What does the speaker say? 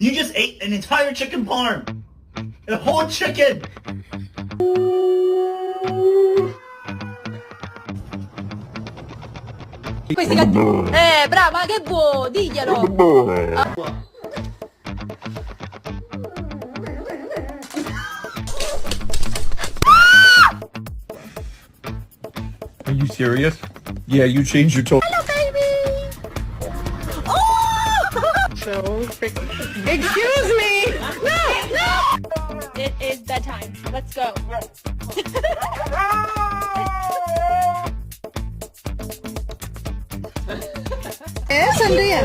You just ate an entire chicken parm. A whole chicken. Brava, che vuoi? Diglielo. Are you serious? Yeah, you changed your tone. Hello, baby. Oh! So freaking. Excuse me! No! It is bedtime. Let's go. Yes, Andrea.